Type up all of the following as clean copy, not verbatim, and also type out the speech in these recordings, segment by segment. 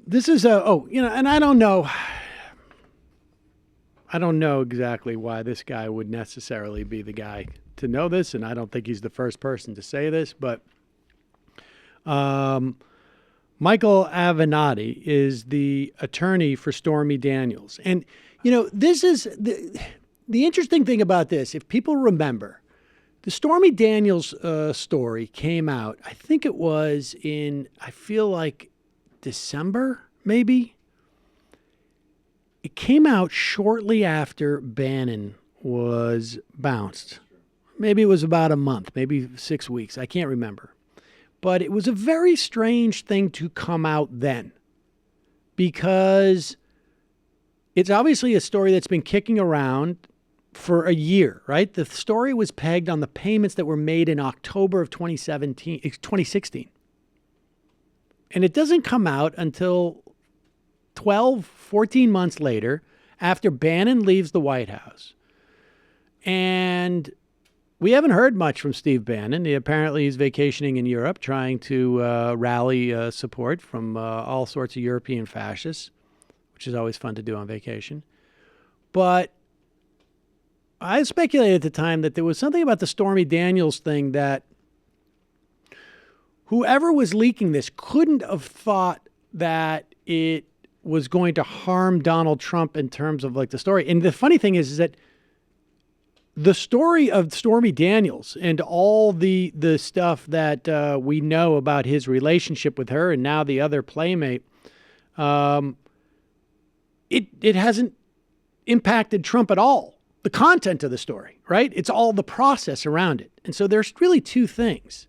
This is and I don't know exactly why this guy would necessarily be the guy to know this, and I don't think he's the first person to say this, but Michael Avenatti is the attorney for Stormy Daniels. And, this is the interesting thing about this. If people remember, the Stormy Daniels story came out, I think it was I feel like December, maybe. It came out shortly after Bannon was bounced. Maybe it was about a month, maybe 6 weeks. I can't remember. But it was a very strange thing to come out then, because it's obviously a story that's been kicking around for a year, right? The story was pegged on the payments that were made in October of 2016. And it doesn't come out until 12, 14 months later, after Bannon leaves the White House. And we haven't heard much from Steve Bannon. Apparently he's vacationing in Europe, trying to rally support from all sorts of European fascists, which is always fun to do on vacation. But I speculated at the time that there was something about the Stormy Daniels thing that whoever was leaking this couldn't have thought that it was going to harm Donald Trump in terms of like the story. And the funny thing is that the story of Stormy Daniels and all the stuff that we know about his relationship with her and now the other playmate, it hasn't impacted Trump at all. The content of the story, right? It's all the process around it. And so there's really two things.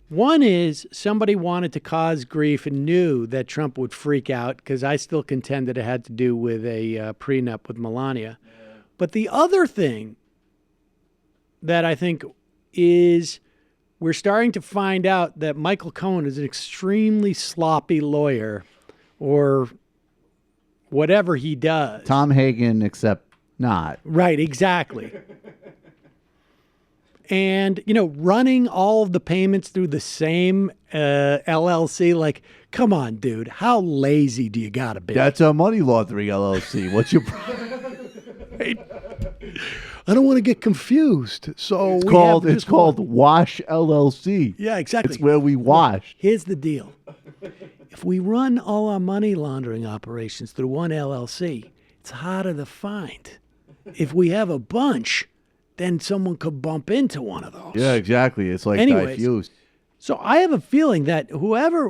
One is somebody wanted to cause grief and knew that Trump would freak out, because I still contend that it had to do with a prenup with Melania. Yeah. But the other thing that I think is we're starting to find out that Michael Cohen is an extremely sloppy lawyer, or whatever he does. Tom Hagen, except not. Right, exactly. And, running all of the payments through the same LLC, like, come on, dude, how lazy do you got to be? That's a money laundering LLC. What's your right? I don't want to get confused. So it's called Wash LLC. Yeah, exactly. It's where we wash. Here's the deal. If we run all our money laundering operations through one LLC, it's harder to find. If we have a bunch, then someone could bump into one of those. Yeah, exactly. It's like diffused. So I have a feeling that whoever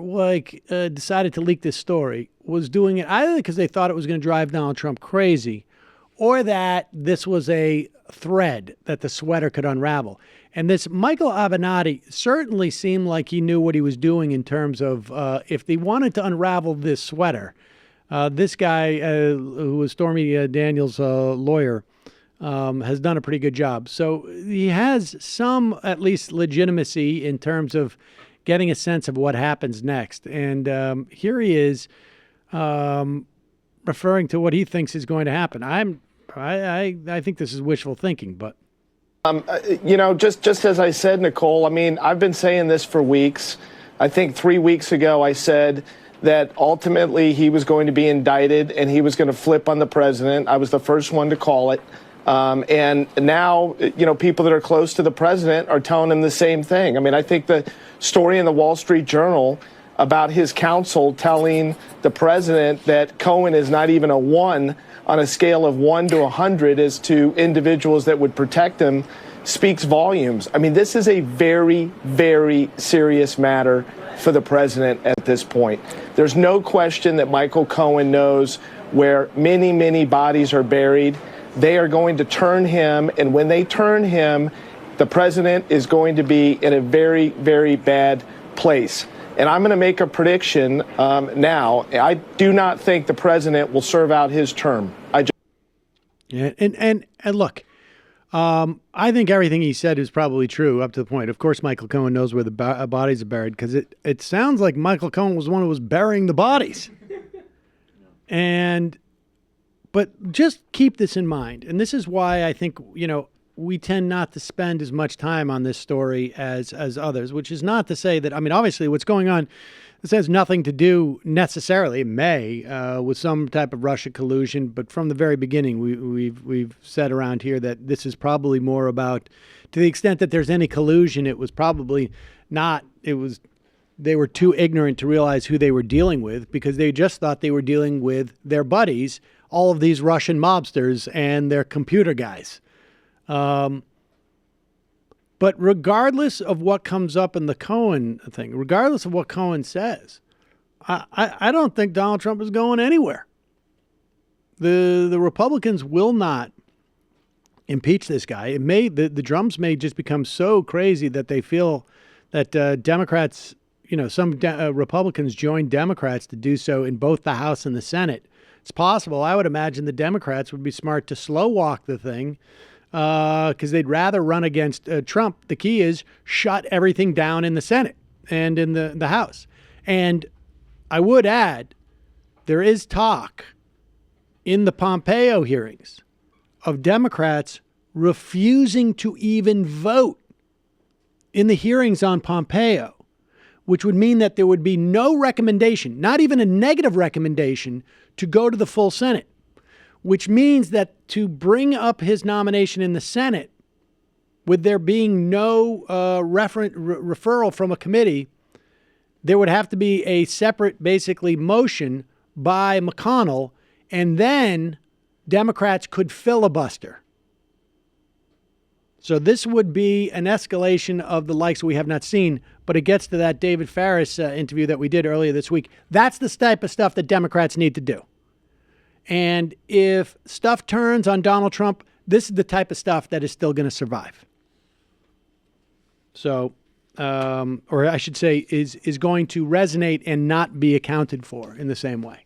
decided to leak this story was doing it either because they thought it was going to drive Donald Trump crazy, or that this was a thread that the sweater could unravel. And this Michael Avenatti certainly seemed like he knew what he was doing in terms of if they wanted to unravel this sweater. This guy, who was Stormy Daniels' lawyer, has done a pretty good job. So he has some, at least, legitimacy in terms of getting a sense of what happens next. And here he is referring to what he thinks is going to happen. I think this is wishful thinking, but. Just as I said, Nicole, I've been saying this for weeks. I think 3 weeks ago I said that ultimately he was going to be indicted and he was going to flip on the president. I was the first one to call it. And now, people that are close to the president are telling him the same thing. I think the story in the Wall Street Journal about his counsel telling the president that Cohen is not even a 1 on a scale of 1 to 100 as to individuals that would protect him speaks volumes. This is a very, very serious matter for the president at this point. There's no question that Michael Cohen knows where many, many bodies are buried. They are going to turn him, and when they turn him, the president is going to be in a very, very bad place. And I'm going to make a prediction now. I do not think the president will serve out his term. Yeah, and look, I think everything he said is probably true up to the point. Of course, Michael Cohen knows where the bodies are buried, because it sounds like Michael Cohen was the one who was burying the bodies. But just keep this in mind. And this is why I think, we tend not to spend as much time on this story as others, which is not to say that, I mean, obviously what's going on, this has nothing to do necessarily, it may, with some type of Russia collusion, but from the very beginning, we've said around here that this is probably more about, to the extent that there's any collusion, it was probably not, they were too ignorant to realize who they were dealing with because they just thought they were dealing with their buddies, all of these Russian mobsters and their computer guys. But regardless of what comes up in the Cohen thing, regardless of what Cohen says, I don't think Donald Trump is going anywhere. The Republicans will not impeach this guy. It may the drums may just become so crazy that they feel that Democrats, some Republicans join Democrats to do so in both the House and the Senate. It's possible. I would imagine the Democrats would be smart to slow walk the thing because they'd rather run against Trump. The key is shut everything down in the Senate and in the House. And I would add, there is talk in the Pompeo hearings of Democrats refusing to even vote in the hearings on Pompeo, which would mean that there would be no recommendation, not even a negative recommendation, to go to the full Senate, which means that to bring up his nomination in the Senate, with there being no referral from a committee, there would have to be a separate, basically, motion by McConnell, and then Democrats could filibuster. So this would be an escalation of the likes we have not seen, but it gets to that David Farris interview that we did earlier this week. That's the type of stuff that Democrats need to do. And if stuff turns on Donald Trump, this is the type of stuff that is still going to survive. So, or I should say, is going to resonate and not be accounted for in the same way.